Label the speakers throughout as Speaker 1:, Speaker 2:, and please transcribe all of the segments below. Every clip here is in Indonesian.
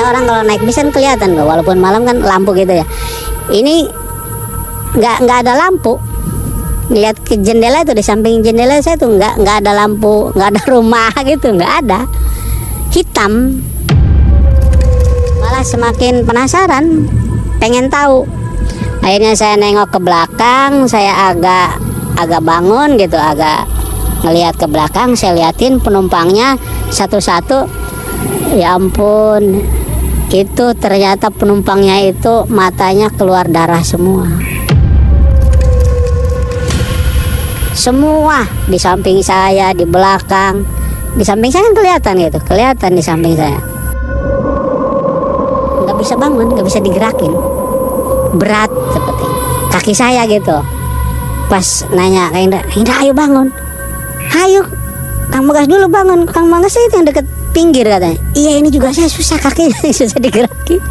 Speaker 1: orang kalau naik bis kan kelihatan loh, walaupun malam kan lampu gitu ya. Ini nggak ada lampu. Lihat ke jendela itu, di samping jendela saya tuh nggak ada lampu, nggak ada rumah gitu, nggak ada, hitam. Malah semakin penasaran, pengen tahu. Akhirnya saya nengok ke belakang, saya agak bangun gitu, agak ngelihat ke belakang. Saya liatin penumpangnya satu-satu. Ya ampun, itu ternyata penumpangnya itu matanya keluar darah semua. Semua di samping saya, di belakang. Di samping saya kan kelihatan gitu, kelihatan di samping saya. Nggak bisa bangun, nggak bisa digerakin. Berat seperti kaki saya gitu. Pas nanya ke Indra, ayo bangun. Ayo, Kang Bagas dulu bangun. Kang Bagas itu yang deket pinggir katanya. Iya, ini juga saya susah kakinya, susah digerakin.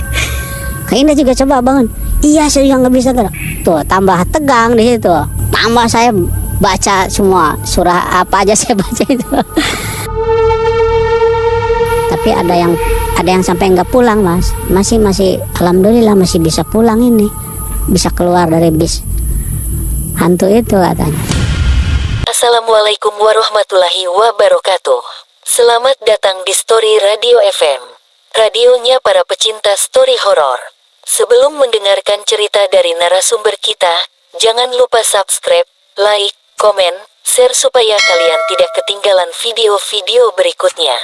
Speaker 1: Kang Indra juga coba bangun. Iya, saya juga nggak bisa gerak. Tuh, tambah tegang di situ. Tambah saya baca semua surah apa aja saya baca itu. Tapi ada yang sampai nggak pulang, Mas. Masih alhamdulillah masih bisa pulang ini, bisa keluar dari bis hantu itu katanya.
Speaker 2: Assalamualaikum warahmatullahi wabarakatuh. Selamat datang di Story Radio FM, radionya para pecinta story horor. Sebelum mendengarkan cerita dari narasumber kita, jangan lupa subscribe, like, komen, share supaya kalian tidak ketinggalan video-video berikutnya.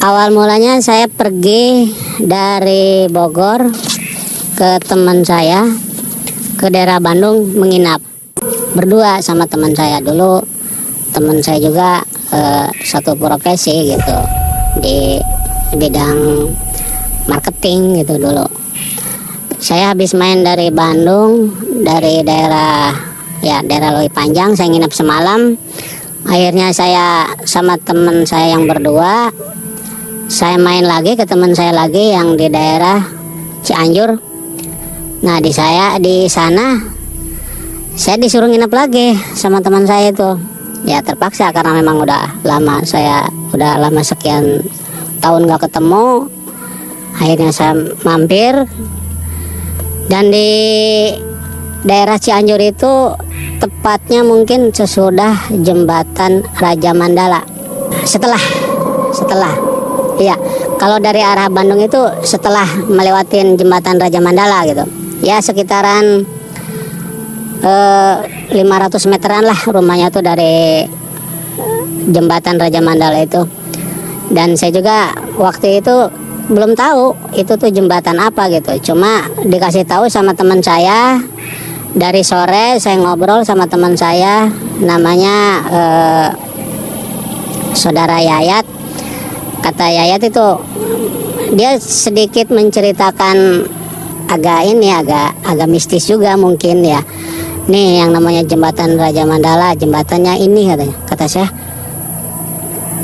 Speaker 1: Awal mulanya saya pergi dari Bogor ke teman saya ke daerah Bandung menginap berdua sama teman saya. Dulu teman saya juga satu profesi gitu di bidang marketing gitu dulu. Saya habis main dari Bandung, dari daerah Loi Panjang, saya nginap semalam. Akhirnya saya sama teman saya yang berdua, saya main lagi ke teman saya lagi yang di daerah Cianjur. Nah, di sana saya disuruh nginep lagi sama teman saya itu. Ya terpaksa karena memang udah lama sekian tahun gak ketemu. Akhirnya saya mampir. Dan di daerah Cianjur itu tepatnya mungkin sesudah jembatan Raja Mandala. Setelah. Iya, kalau dari arah Bandung itu setelah melewatin jembatan Raja Mandala gitu. Ya sekitaran 500 meteran lah rumahnya tuh dari jembatan Raja Mandala itu. Dan saya juga waktu itu belum tahu itu tuh jembatan apa gitu. Cuma dikasih tahu sama teman saya. Dari sore saya ngobrol sama teman saya, namanya Saudara Yayat. Kata Yayat itu dia sedikit menceritakan agak mistis juga mungkin ya. Nih yang namanya jembatan Raja Mandala, jembatannya ini katanya. Kata saya,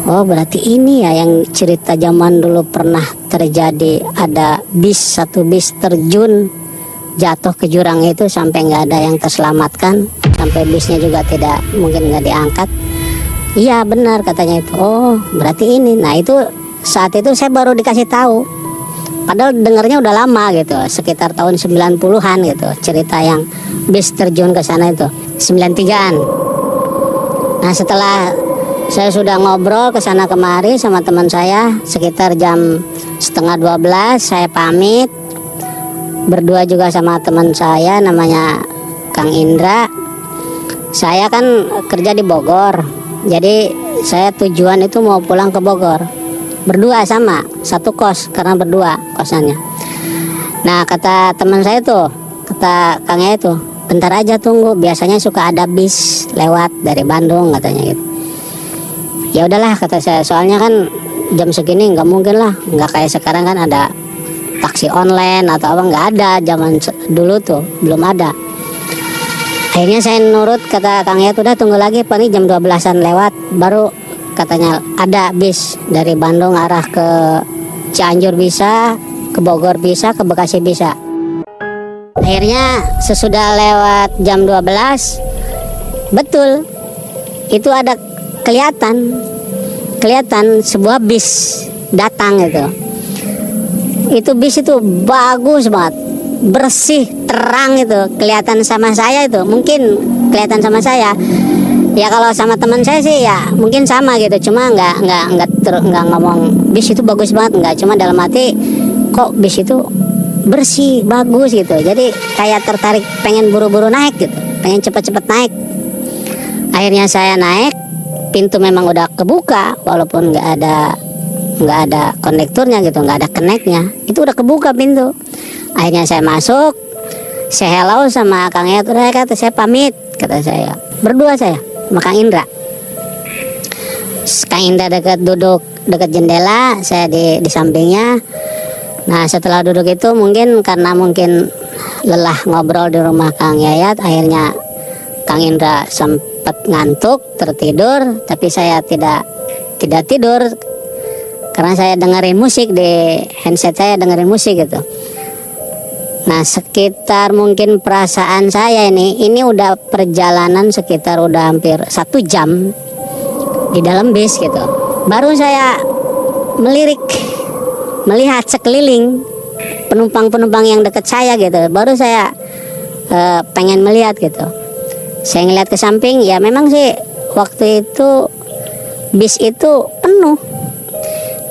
Speaker 1: oh berarti ini ya yang cerita zaman dulu pernah terjadi, ada satu bis terjun jatuh ke jurang itu sampai nggak ada yang terselamatkan, sampai bisnya juga nggak diangkat. Iya benar katanya itu. Oh berarti ini. Nah itu saat itu saya baru dikasih tahu. Padahal dengarnya udah lama gitu, sekitar tahun 90-an gitu. Cerita yang bis terjun ke sana itu 93-an. Nah setelah saya sudah ngobrol ke sana kemari sama teman saya, sekitar jam 11:30 saya pamit berdua juga sama teman saya namanya Kang Indra. Saya kan kerja di Bogor. Jadi saya tujuan itu mau pulang ke Bogor berdua sama satu kos karena berdua kosannya. Nah kata teman saya tuh, kata Kangnya itu, bentar aja tunggu, biasanya suka ada bis lewat dari Bandung katanya gitu. Ya udahlah kata saya, soalnya kan jam segini nggak mungkin lah, nggak kayak sekarang kan ada taksi online atau apa, nggak ada, zaman dulu tuh belum ada. Akhirnya saya nurut kata Kang Yat, udah tunggu lagi paling jam 12-an lewat baru katanya ada bis dari Bandung arah ke Cianjur bisa, ke Bogor bisa, ke Bekasi bisa. Akhirnya sesudah lewat jam 12, betul itu ada kelihatan sebuah bis datang gitu. Itu bis itu bagus banget, bersih, terang itu, kelihatan sama saya itu, mungkin kelihatan sama saya. Ya kalau sama teman saya sih ya mungkin sama gitu, cuma nggak ngomong bis itu bagus banget, nggak, cuma dalam hati kok bis itu bersih, bagus gitu. Jadi kayak tertarik, pengen buru-buru naik gitu, pengen cepet-cepet naik. Akhirnya saya naik, pintu memang udah kebuka, walaupun nggak ada kondekturnya gitu, nggak ada keneknya, itu udah kebuka pintu. Akhirnya saya masuk, saya hello sama Kang Yayat, udah kata saya pamit, kata saya, berdua saya sama Kang Indra. Kang Indra duduk dekat jendela, saya di sampingnya. Nah setelah duduk itu karena mungkin lelah ngobrol di rumah Kang Yayat, akhirnya Kang Indra sempat ngantuk, tertidur, tapi saya tidak tidur karena saya dengerin musik di handset, saya dengerin musik gitu. Nah sekitar mungkin perasaan saya ini udah perjalanan sekitar udah hampir 1 jam di dalam bis gitu. Baru saya melihat sekeliling penumpang yang dekat saya gitu. Baru saya pengen melihat gitu. Saya ngeliat ke samping, ya memang sih waktu itu bis itu penuh,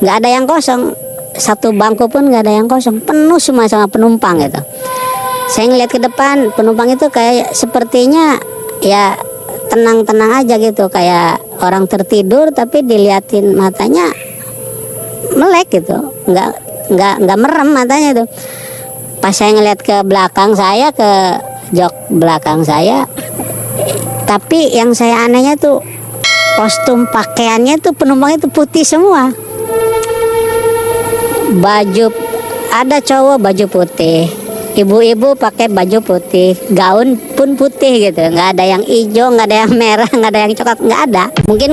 Speaker 1: nggak ada yang kosong. Satu bangku pun nggak ada yang kosong, penuh semua sama penumpang gitu. Saya ngeliat ke depan, penumpang itu kayak sepertinya ya tenang-tenang aja gitu, kayak orang tertidur tapi diliatin matanya melek gitu, nggak merem matanya tuh. Pas saya ngeliat ke belakang saya, ke jok belakang saya, tapi yang saya anehnya tuh kostum pakaiannya tuh penumpang itu putih semua. Baju, ada cowok baju putih, ibu-ibu pakai baju putih, gaun pun putih gitu, nggak ada yang hijau, nggak ada yang merah, nggak ada yang coklat, nggak ada. Mungkin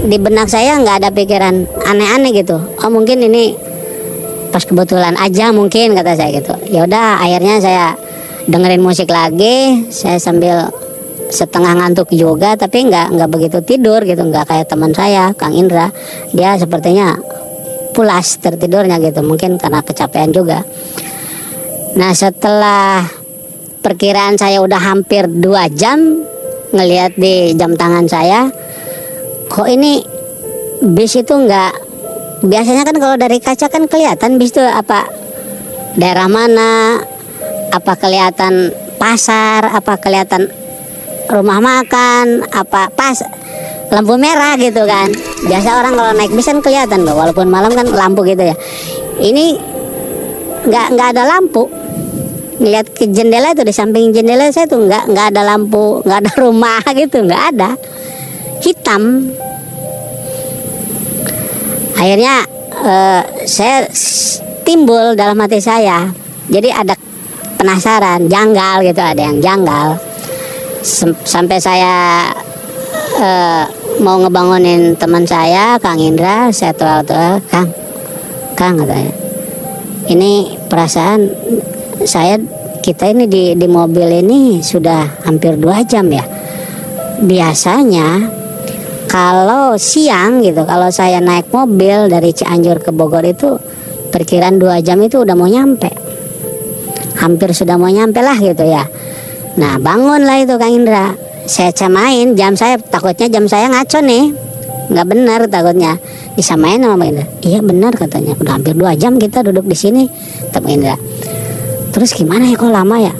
Speaker 1: di benak saya nggak ada pikiran aneh-aneh gitu. Oh mungkin ini pas kebetulan aja mungkin, kata saya gitu. Ya udah, akhirnya saya dengerin musik lagi, saya sambil setengah ngantuk juga, tapi nggak begitu tidur gitu, nggak kayak teman saya Kang Indra, dia sepertinya pulas tertidurnya gitu, mungkin karena kecapean juga. Nah setelah perkiraan saya udah hampir 2 jam, ngelihat di jam tangan saya, kok ini bis itu nggak, biasanya kan kalau dari kaca kan kelihatan bis itu apa daerah mana, apa kelihatan pasar, apa kelihatan rumah makan, apa pas lampu merah gitu kan. Biasa orang kalau naik bis kan kelihatan loh, walaupun malam kan lampu gitu ya. Ini nggak ada lampu. Ngeliat ke jendela itu, di samping jendela saya tuh nggak ada lampu, nggak ada rumah gitu, nggak ada, hitam. Akhirnya saya timbul dalam hati saya, jadi ada penasaran, janggal gitu, ada yang janggal. Sampai saya mau ngebangunin teman saya Kang Indra, saya tua-tua, Kang katanya, ini perasaan saya, kita ini di mobil ini sudah hampir 2 jam ya. Biasanya kalau siang gitu, kalau saya naik mobil dari Cianjur ke Bogor itu perkiraan 2 jam itu udah mau nyampe, hampir sudah mau nyampe lah gitu ya. Nah bangunlah itu Kang Indra, saya samain jam saya, takutnya jam saya ngaco nih, nggak benar takutnya disamain sama Pak Indra. Iya benar katanya, udah hampir 2 jam kita duduk di sini, Pak Indra. Terus gimana ya, kok lama ya?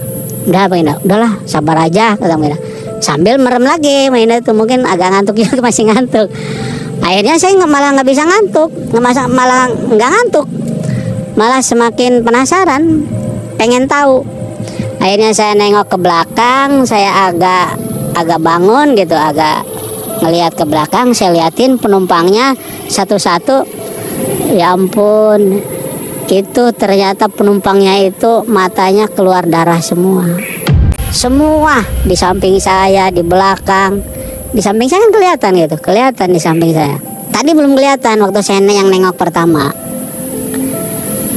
Speaker 1: Udah Pak Indra, udahlah sabar aja, kata Pak Indra. Sambil merem lagi Pak Indra itu, mungkin agak ngantuk juga, masih ngantuk. Akhirnya saya malah nggak bisa ngantuk, malah nggak ngantuk, malah semakin penasaran, pengen tahu. Akhirnya saya nengok ke belakang, saya agak bangun gitu, agak ngelihat ke belakang, saya liatin penumpangnya satu-satu. Ya ampun, itu ternyata penumpangnya itu matanya keluar darah semua. Semua di samping saya, di belakang. Di samping saya kan kelihatan gitu, kelihatan di samping saya. Tadi belum kelihatan waktu saya yang nengok pertama.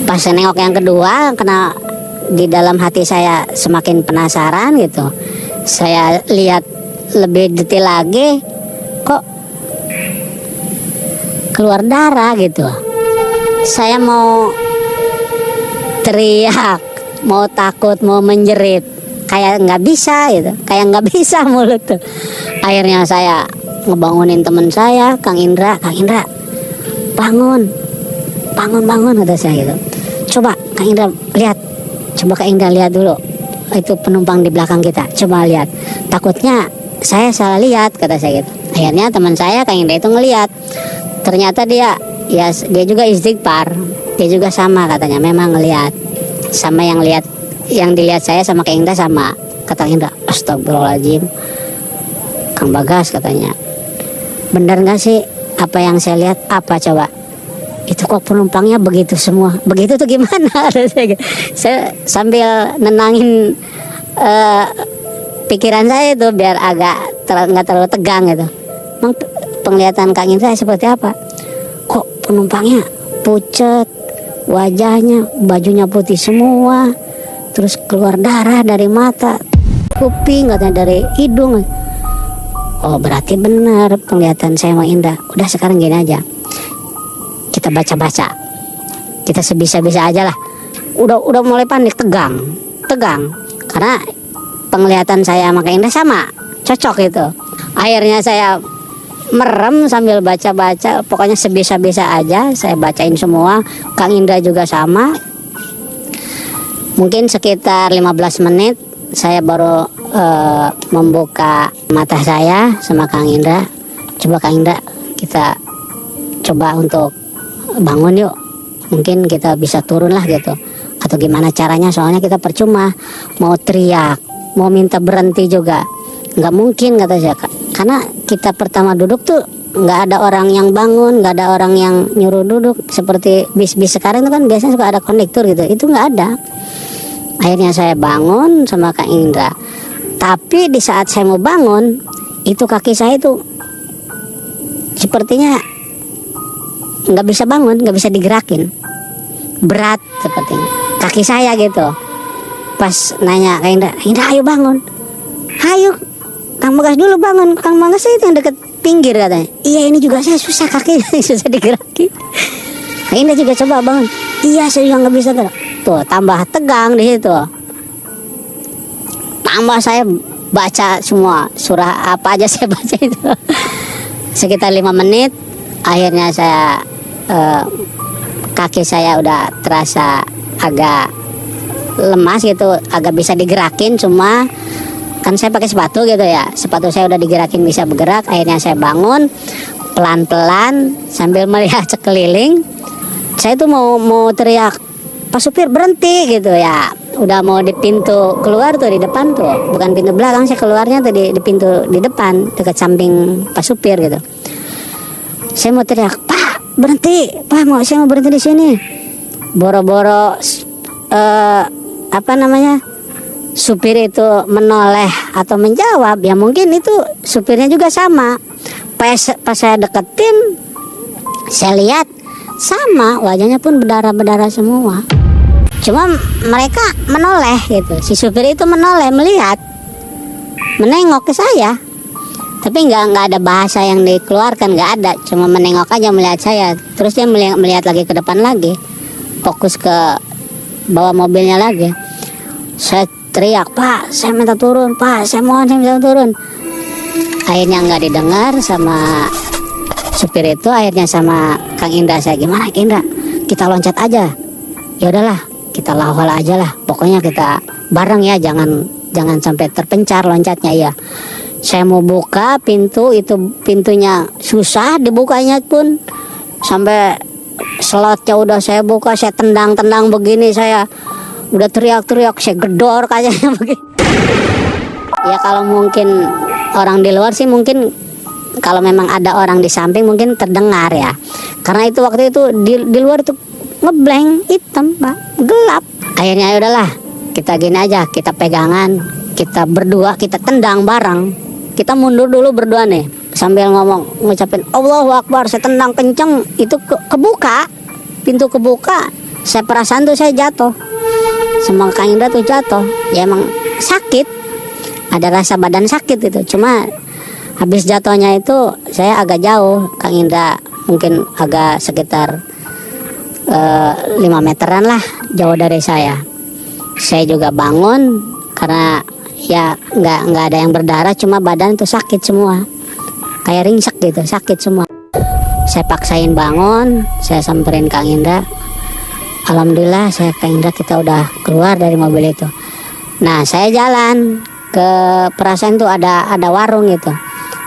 Speaker 1: Pas saya nengok yang kedua, karena di dalam hati saya semakin penasaran gitu. Saya lihat lebih detail lagi, kok keluar darah gitu. Saya mau teriak, mau takut, mau menjerit, kayak nggak bisa gitu, kayak nggak bisa mulut tuh. Akhirnya saya ngebangunin teman saya, Kang Indra, bangun, kata saya gitu. Coba Kang Indra lihat, coba Kang Indra lihat dulu, itu penumpang di belakang kita, coba lihat. Takutnya saya salah lihat, kata saya gitu. Akhirnya teman saya Kang Indra itu ngelihat, ternyata dia juga istighfar, dia juga sama katanya, memang ngelihat, sama yang dilihat saya sama Kang Indra sama. Kata Indra, astagfirullahaladzim, Kang Bagas katanya, benar nggak sih apa yang saya lihat? Apa coba? Itu kok penumpangnya begitu semua? Begitu tuh gimana? Saya sambil nenangin pikiran saya itu biar agak nggak terlalu tegang gitu. Emang penglihatan Kang Indra seperti apa? Kok penumpangnya pucet, wajahnya, bajunya putih semua, terus keluar darah dari mata, kuping, katanya dari hidung. Oh, berarti benar penglihatan saya sama Indra. Udah, sekarang gini aja, kita baca-baca, kita sebisa-bisa aja lah. Udah mulai panik, tegang, karena penglihatan saya sama Kang Indra sama, cocok gitu. Akhirnya saya merem sambil baca-baca, pokoknya sebisa-bisa aja saya bacain semua. Kang Indra juga sama. Mungkin sekitar 15 menit saya baru membuka mata saya sama Kang Indra. Coba Kang Indra, kita coba untuk bangun yuk, mungkin kita bisa turun lah gitu, atau gimana caranya, soalnya kita percuma mau teriak, mau minta berhenti juga nggak mungkin, kata saya, karena kita pertama duduk tuh nggak ada orang yang bangun, nggak ada orang yang nyuruh duduk seperti bis-bis sekarang itu kan biasanya suka ada kondektur gitu, itu nggak ada. Akhirnya saya bangun sama Kang Indra, tapi di saat saya mau bangun itu kaki saya itu sepertinya nggak bisa bangun, nggak bisa digerakin, berat sepertinya kaki saya gitu. Pas nanya Kang Indra, ayo bangun, ayo Kang Bagas dulu bangun. Kang Bagas itu yang deket pinggir katanya. Iya, ini juga saya susah, kaki susah digerakin. Kang Indra juga coba bangun. Iya, saya juga nggak bisa gerak. Tuh tambah tegang di situ. Tambah saya baca semua surah apa aja saya baca itu. Sekitar 5 menit, akhirnya saya kaki saya udah terasa agak lemas gitu, agak bisa digerakin, cuma kan saya pakai sepatu gitu ya, sepatu saya udah digerakin bisa bergerak. Akhirnya saya bangun pelan-pelan sambil melihat sekeliling. Saya tuh mau teriak, Pak supir berhenti gitu ya, udah mau di pintu keluar tuh di depan tuh, bukan pintu belakang, saya keluarnya tuh di pintu di depan dekat samping Pak supir gitu. Saya mau teriak, Pak berhenti, Pak saya mau berhenti di sini. Boro-boro supir itu menoleh atau menjawab, ya mungkin itu supirnya juga sama. Pas saya deketin, saya lihat sama, wajahnya pun berdarah-berdarah semua. Cuma mereka menoleh gitu, si supir itu menoleh, melihat, menengok ke saya, tapi nggak ada bahasa yang dikeluarkan, nggak ada, cuma menengok aja, melihat saya. Terus dia melihat lagi ke depan lagi, fokus ke bawah mobilnya lagi. Saya teriak, Pak saya minta turun, Pak saya mohon, saya minta turun. Akhirnya nggak didengar sama supir itu. Akhirnya sama Kang Indra, saya, gimana Kang Indra, kita loncat aja? Ya udahlah, kita lawal aja lah, pokoknya kita bareng ya, jangan sampai terpencar loncatnya ya. Saya mau buka pintu, itu pintunya susah dibukanya pun, sampai slotnya udah saya buka, saya tendang begini, saya udah teriak-teriak, saya gedor kayaknya begini. Ya kalau mungkin orang di luar sih, mungkin kalau memang ada orang di samping mungkin terdengar ya, karena itu waktu itu di luar itu ngeblank, hitam Pak, gelap. Akhirnya udahlah, kita gini aja, kita pegangan, kita berdua, kita tendang bareng, kita mundur dulu berdua nih, sambil ngucapin Allahu Akbar, saya tendang kenceng, itu kebuka, pintu kebuka, saya perasaan tuh saya jatuh, sama Kang Indra tuh jatuh, ya emang sakit, ada rasa badan sakit itu, cuma habis jatuhnya itu saya agak jauh, Kang Indra mungkin agak sekitar 5 meteran lah jauh dari saya. Saya juga bangun karena ya nggak ada yang berdarah, cuma badan itu sakit semua, kayak ringsek gitu, sakit semua. Saya paksain bangun, saya samperin Kang Indra. Alhamdulillah Kang Indra kita udah keluar dari mobil itu. Nah saya jalan ke perasaan tuh ada warung gitu.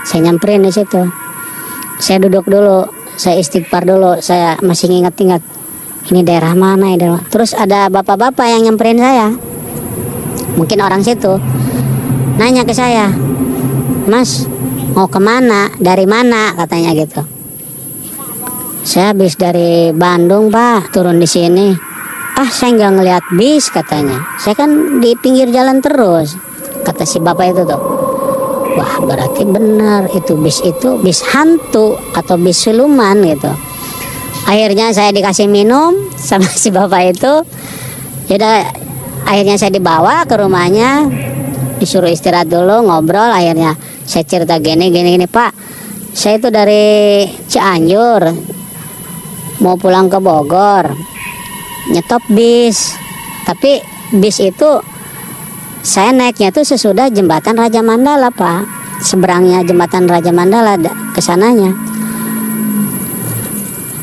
Speaker 1: Saya nyamperin di situ. Saya duduk dulu, saya istighfar dulu. Saya masih ingat ini daerah mana ya. Terus ada bapak-bapak yang nyamperin saya, mungkin orang situ, nanya ke saya, Mas mau kemana, dari mana, katanya gitu. Saya habis dari Bandung Pak, turun di sini. Saya nggak ngeliat bis, katanya. Saya kan di pinggir jalan terus, kata si bapak itu tuh. Wah berarti benar itu bis hantu atau bis siluman gitu. Akhirnya saya dikasih minum sama si bapak itu. Yaudah, akhirnya saya dibawa ke rumahnya, disuruh istirahat dulu, ngobrol. Akhirnya saya cerita gini Pak, saya itu dari Cianjur mau pulang ke Bogor, nyetop bis, tapi bis itu saya naiknya tuh sesudah jembatan Raja Mandala Pak, seberangnya jembatan Raja Mandala kesananya.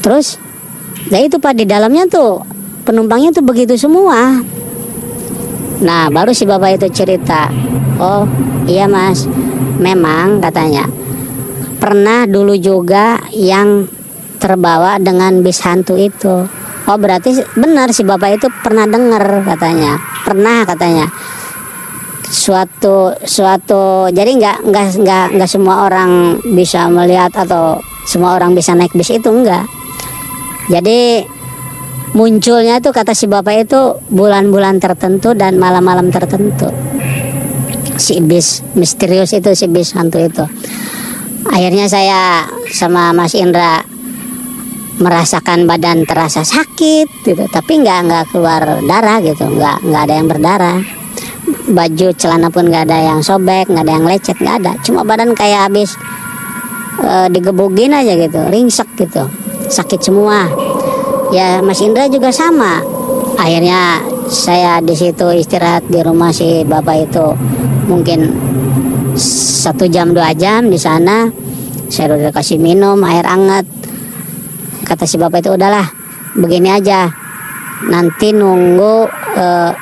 Speaker 1: Terus, ya itu Pak, di dalamnya tuh penumpangnya tuh begitu semua. Nah baru si bapak itu cerita, oh iya Mas, memang katanya pernah dulu juga yang terbawa dengan bis hantu itu. Oh berarti benar si bapak itu pernah dengar katanya, pernah katanya. Suatu jadi nggak semua orang bisa melihat atau semua orang bisa naik bis itu, enggak. Jadi munculnya itu kata si bapak itu bulan-bulan tertentu dan malam-malam tertentu, si bis misterius itu, si bis hantu itu. Akhirnya saya sama Mas Indra merasakan badan terasa sakit gitu, tapi nggak keluar darah gitu, nggak ada yang berdarah. Baju celana pun nggak ada yang sobek, nggak ada yang lecet, nggak ada. Cuma badan kayak habis digebugin aja gitu, ringsek gitu, sakit semua. Ya Mas Indra juga sama. Akhirnya saya di situ istirahat di rumah si bapak itu mungkin 1 jam 2 jam di sana. Saya udah kasih minum air hangat. Kata si bapak itu, udahlah begini aja, nanti nunggu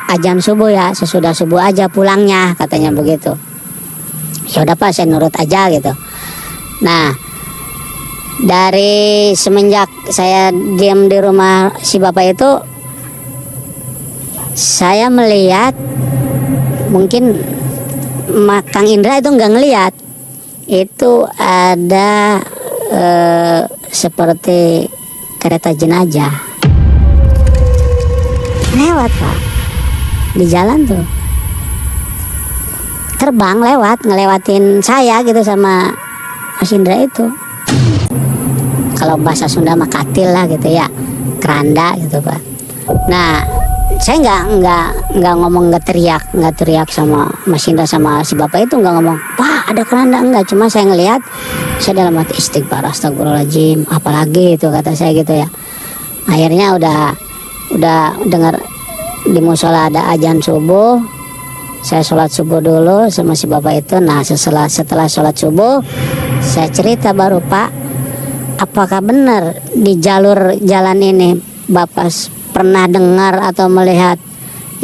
Speaker 1: azan subuh ya, sesudah subuh aja pulangnya, katanya begitu. Ya udah Pak, saya nurut aja gitu. Nah dari semenjak saya diam di rumah si bapak itu, saya melihat, mungkin Kang Indra itu nggak ngelihat, itu ada seperti kereta jenazah lewat Pak di jalan tuh, terbang ngelewatin saya gitu sama Mas Indra itu. Kalau bahasa Sunda mah katil lah gitu ya, keranda gitu Pak. Nah saya nggak ngomong, nggak teriak sama Mas Indra sama si bapak itu, nggak ngomong wah ada keranda, enggak. Cuma saya ngelihat, saya dalam hati istighfar, astagfirullahaladzim, apalagi itu kata saya gitu ya. Akhirnya udah dengar di musola ada azan subuh, saya sholat subuh dulu sama si bapak itu. Nah setelah sholat subuh saya cerita baru, Pak, apakah benar di jalur jalan ini Bapak pernah dengar atau melihat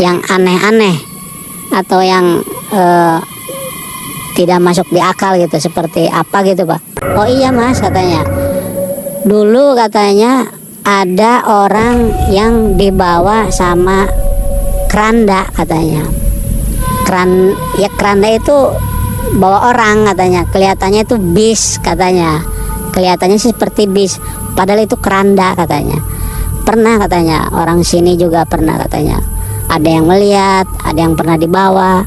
Speaker 1: yang aneh-aneh atau yang tidak masuk di akal gitu, seperti apa gitu Pak? Oh iya Mas, katanya dulu katanya ada orang yang dibawa sama keranda, katanya keranda itu bawa orang, katanya kelihatannya itu bis, katanya kelihatannya sih seperti bis, padahal itu keranda, katanya. Pernah, katanya orang sini juga pernah, katanya ada yang melihat, ada yang pernah dibawa,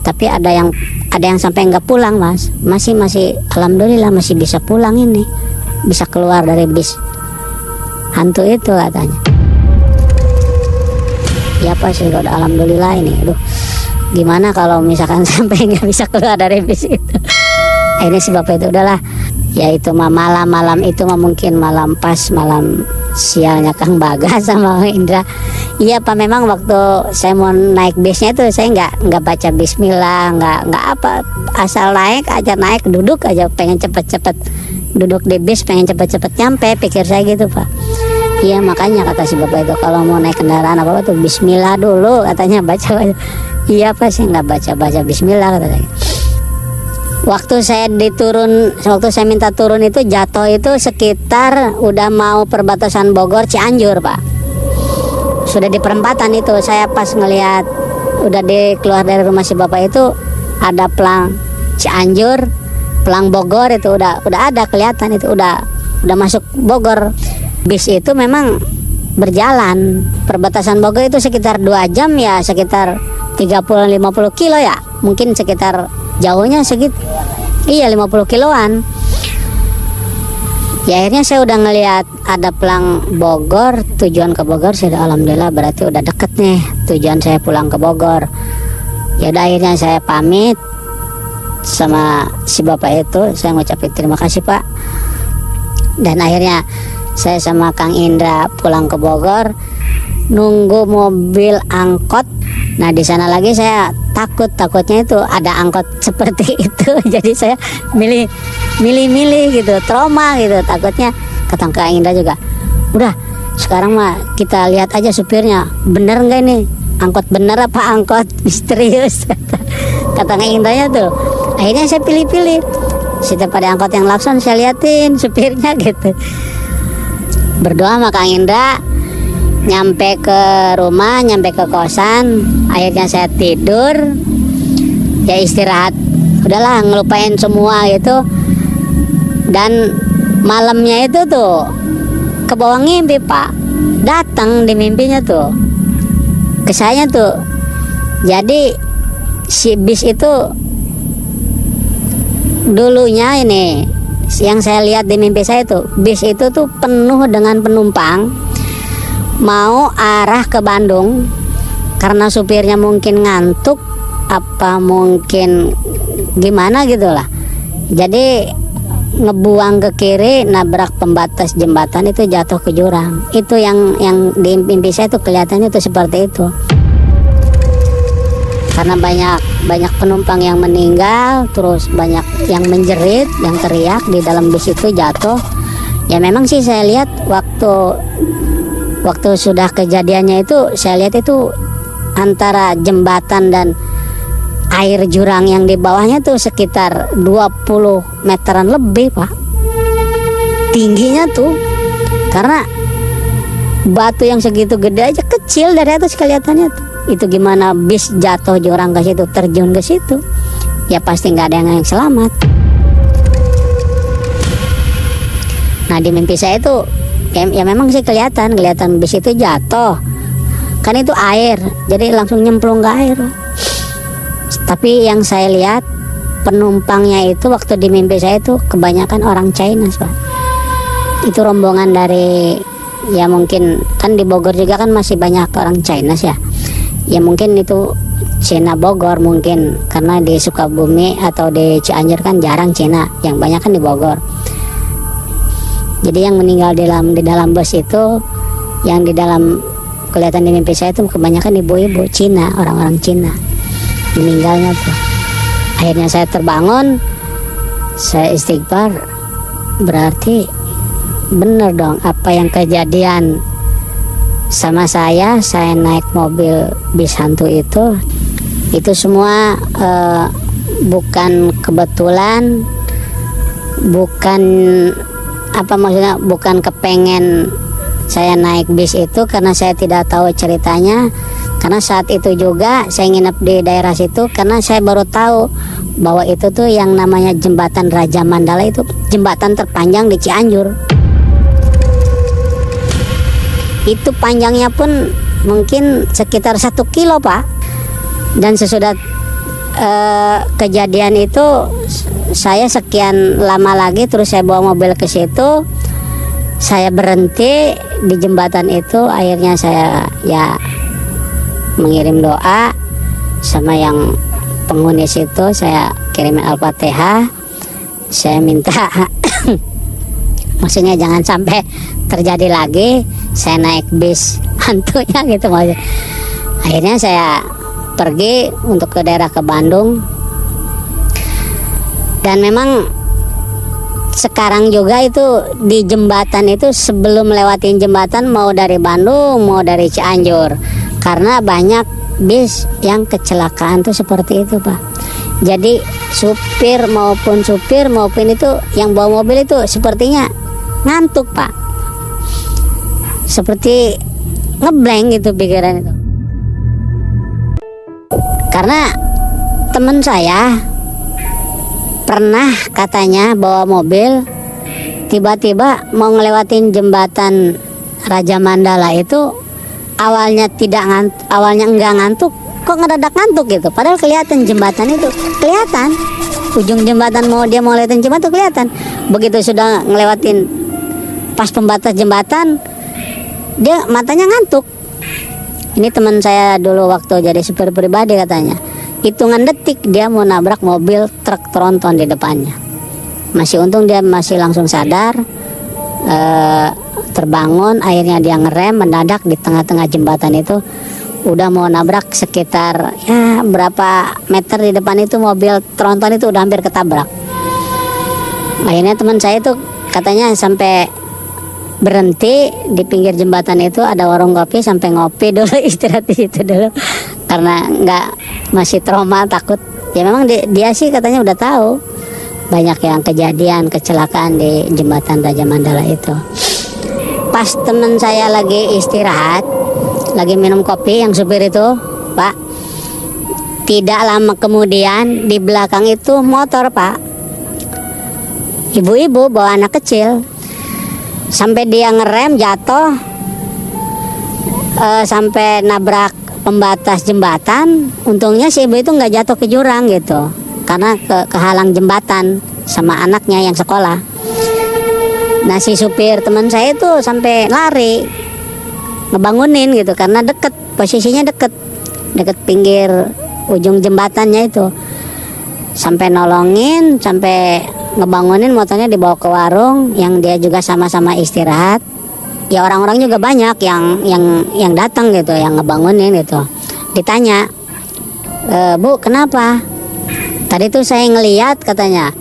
Speaker 1: tapi ada yang ada yang sampai nggak pulang mas, masih alhamdulillah masih bisa pulang ini, bisa keluar dari bis hantu itu katanya. Ya pas sih udah alhamdulillah ini. Aduh, gimana kalau misalkan sampai nggak bisa keluar dari bis itu. Ini si bapak itu udahlah, ya itu mah malam itu mah mungkin malam sialnya Kang Bagas sama Indra. Iya Pak, memang waktu saya mau naik bisnya itu saya nggak baca bismillah, nggak apa, asal naik aja, naik duduk aja, pengen cepet duduk di bis, pengen cepet nyampe, pikir saya gitu Pak. Iya makanya kata si bapak itu kalau mau naik kendaraan apa tuh bismillah dulu katanya, baca. Iya Pak, saya nggak baca bismillah katanya. Waktu saya minta turun itu jatuh itu sekitar udah mau perbatasan Bogor Cianjur Pak. Sudah di perempatan itu saya pas ngelihat udah keluar dari rumah si bapak itu ada pelang Cianjur, pelang Bogor itu udah ada kelihatan, itu udah masuk Bogor. Bis itu memang berjalan perbatasan Bogor itu sekitar 2 jam ya, sekitar 30-50 kilo ya, mungkin sekitar jauhnya segitu. Iya 50 kiloan. Ya akhirnya saya udah ngelihat ada pelang Bogor, tujuan ke Bogor. Saya udah alhamdulillah berarti udah deket nih tujuan saya pulang ke Bogor. Ya udah akhirnya saya pamit sama si bapak itu, saya ngucapin terima kasih Pak. Dan akhirnya saya sama Kang Indra pulang ke Bogor, nunggu mobil angkot. Nah di sana lagi saya takutnya itu ada angkot seperti itu. Jadi saya milih gitu, trauma gitu, takutnya. Kata Kang Indra juga, udah sekarang mah kita lihat aja supirnya bener nggak ini angkot, bener apa angkot misterius. Kata Kang Indranya tuh. Akhirnya saya pilih setiap ada angkot yang lakson saya liatin supirnya gitu. Berdoa sama Kang Indra, nyampe ke rumah, nyampe ke kosan, akhirnya saya tidur, ya istirahat, udahlah ngelupain semua gitu. Dan malamnya itu tuh ke bawah ngimpi Pak, datang di mimpinya tuh ke saya tuh. Jadi si bis itu dulunya ini yang saya lihat di mimpi saya tuh, bis itu tuh penuh dengan penumpang mau arah ke Bandung, karena supirnya mungkin ngantuk apa mungkin gimana gitulah, jadi ngebuang ke kiri, nabrak pembatas jembatan itu, jatuh ke jurang. Itu yang di mimpi saya tuh kelihatannya tuh seperti itu, karena banyak penumpang yang meninggal, terus banyak yang menjerit, yang teriak di dalam bis itu jatuh. Ya memang sih saya lihat waktu sudah kejadiannya itu, saya lihat itu antara jembatan dan air jurang yang di bawahnya tuh sekitar 20 meteran lebih Pak tingginya tuh, karena batu yang segitu gede aja kecil dari atas kelihatannya tuh. Itu gimana bis jatuh jurang ke situ, terjun ke situ, ya pasti nggak ada yang selamat. Nah di mimpi saya itu ya memang sih kelihatan bis itu jatuh, kan itu air, jadi langsung nyemplung ke air. Tapi yang saya lihat penumpangnya itu waktu di mimpi saya itu kebanyakan orang China Pak. Itu rombongan dari, ya mungkin kan di Bogor juga kan masih banyak orang China ya. Ya mungkin itu Cina Bogor mungkin, karena di Sukabumi atau di Cianjur kan jarang Cina, yang banyak kan di Bogor. Jadi yang meninggal di dalam bus itu, yang di dalam kelihatan di mimpi saya itu kebanyakan ibu-ibu Cina, orang-orang Cina meninggalnya tuh. Akhirnya saya terbangun, saya istighfar, berarti bener dong apa yang kejadian sama saya naik mobil bis hantu itu semua bukan kebetulan, bukan apa maksudnya, bukan kepengen saya naik bis itu karena saya tidak tahu ceritanya. Karena saat itu juga saya nginep di daerah situ, karena saya baru tahu bahwa itu tuh yang namanya jembatan Raja Mandala itu jembatan terpanjang di Cianjur. Itu panjangnya pun mungkin sekitar 1 kilo Pak. Dan sesudah kejadian itu saya sekian lama lagi, terus saya bawa mobil ke situ, saya berhenti di jembatan itu. Akhirnya saya ya mengirim doa sama yang penghuni situ, saya kirimin Al-Fatihah, saya minta maksudnya jangan sampai terjadi lagi saya naik bis hantunya gitu maksudnya. Akhirnya saya pergi untuk ke daerah ke Bandung, dan memang sekarang juga itu di jembatan itu, sebelum lewatin jembatan mau dari Bandung mau dari Cianjur, karena banyak bis yang kecelakaan tuh seperti itu Pak. Jadi supir maupun itu yang bawa mobil itu sepertinya ngantuk Pak, seperti ngeblank gitu pikiran itu. Karena teman saya pernah katanya bawa mobil, tiba-tiba mau ngelewatin jembatan Raja Mandala itu, awalnya enggak ngantuk, kok ngedadak ngantuk gitu. Padahal kelihatan jembatan itu, kelihatan ujung jembatan, dia mau lewatin jembatan tuh kelihatan. Begitu sudah ngelewatin pas pembatas jembatan, dia matanya ngantuk. Ini teman saya dulu waktu jadi supir pribadi, katanya hitungan detik dia mau nabrak mobil truk tronton di depannya. Masih untung dia masih langsung sadar, terbangun. Akhirnya dia ngerem mendadak di tengah-tengah jembatan itu. Udah mau nabrak sekitar ya berapa meter di depan itu, mobil tronton itu udah hampir ketabrak. Akhirnya teman saya itu katanya sampai berhenti di pinggir jembatan itu, ada warung kopi, sampai ngopi dulu, istirahat di situ dulu, karena masih trauma, takut. Ya memang dia sih katanya udah tahu banyak yang kejadian kecelakaan di jembatan Raja Mandala itu. Pas teman saya lagi istirahat, lagi minum kopi, yang supir itu Pak, tidak lama kemudian di belakang itu motor Pak, ibu-ibu bawa anak kecil. Sampai dia ngerem jatuh, sampai nabrak pembatas jembatan. Untungnya si ibu itu nggak jatuh ke jurang gitu, karena kehalang jembatan sama anaknya yang sekolah. Nah si supir teman saya itu sampai lari ngebangunin gitu, karena deket, posisinya deket pinggir ujung jembatannya itu. Sampai nolongin, sampai ngebangunin, motornya dibawa ke warung yang dia juga sama-sama istirahat. Ya orang-orang juga banyak yang datang gitu, yang ngebangunin gitu. Ditanya, Bu kenapa? Tadi tuh saya ngeliat, katanya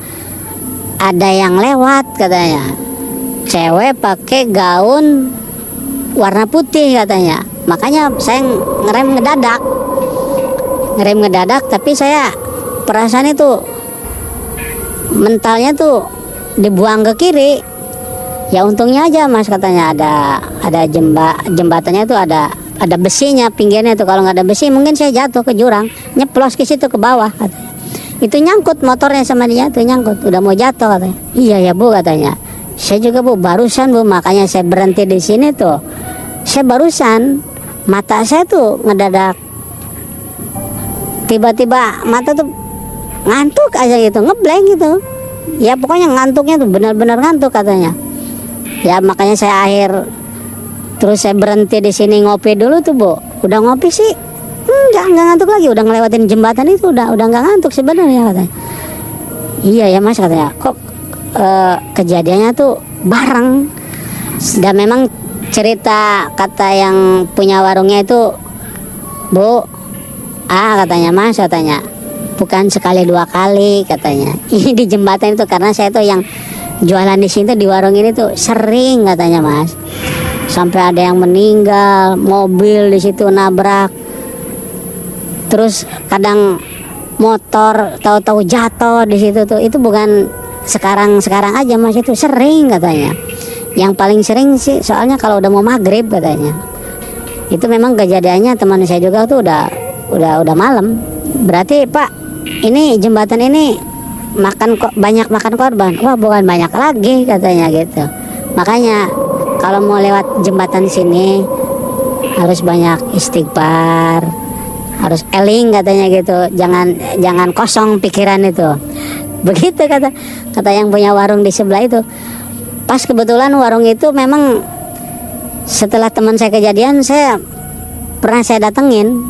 Speaker 1: ada yang lewat, katanya cewek pakai gaun warna putih, katanya. Makanya saya ngerem ngedadak, tapi saya perasaan itu mentalnya tuh dibuang ke kiri. Ya untungnya aja Mas, katanya ada jembatannya itu ada besinya pinggirnya itu. Kalau nggak ada besi mungkin saya jatuh ke jurang, nyeplos ke situ ke bawah, katanya. Itu nyangkut motornya sama dia tuh, nyangkut, udah mau jatuh, katanya. Iya ya Bu, katanya. Saya juga Bu, barusan Bu, makanya saya berhenti di sini tuh. Saya barusan mata saya tuh ngedadak, tiba-tiba mata tuh ngantuk aja gitu, ngeblank gitu. Ya pokoknya ngantuknya tuh benar-benar ngantuk, katanya. Ya makanya saya terus saya berhenti di sini ngopi dulu tuh Bu. Udah ngopi sih enggak ngantuk lagi, udah ngelewatin jembatan itu udah enggak ngantuk sebenarnya, katanya. Iya ya Mas, katanya. Kok kejadiannya tuh bareng. Dan memang cerita kata yang punya warungnya itu, Bu, katanya Mas, katanya bukan sekali dua kali, katanya. Ini di jembatan itu, karena saya tuh yang jualan di sini tuh, di warung ini tuh sering, katanya Mas. Sampai ada yang meninggal, mobil di situ nabrak. Terus kadang motor tahu-tahu jatuh di situ tuh. Itu bukan sekarang aja Mas, itu sering, katanya. Yang paling sering sih soalnya kalau udah mau maghrib, katanya. Itu memang kejadiannya teman saya juga tuh udah malam. Berarti Pak, ini jembatan ini banyak makan korban. Wah bukan banyak lagi, katanya gitu. Makanya kalau mau lewat jembatan sini harus banyak istighfar, harus eling katanya gitu, jangan kosong pikiran itu. Begitu kata yang punya warung di sebelah itu. Pas kebetulan warung itu memang setelah teman saya kejadian, saya pernah saya datengin.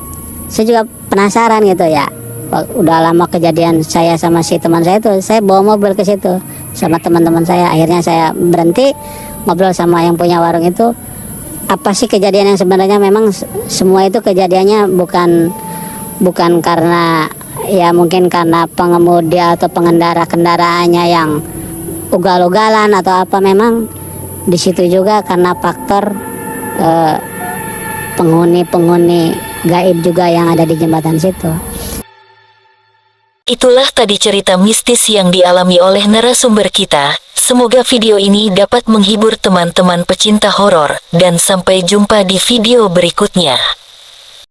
Speaker 1: Saya juga penasaran gitu ya. Udah lama kejadian saya sama si teman saya itu, saya bawa mobil ke situ sama teman-teman saya. Akhirnya saya berhenti ngobrol sama yang punya warung itu. Apa sih kejadian yang sebenarnya? Memang semua itu kejadiannya bukan karena ya mungkin karena pengemudi atau pengendara kendaraannya yang ugal-ugalan atau apa. Memang di situ juga karena faktor penghuni gaib juga yang ada di jembatan situ.
Speaker 2: Itulah tadi cerita mistis yang dialami oleh narasumber kita. Semoga video ini dapat menghibur teman-teman pecinta horor, dan sampai jumpa di video berikutnya.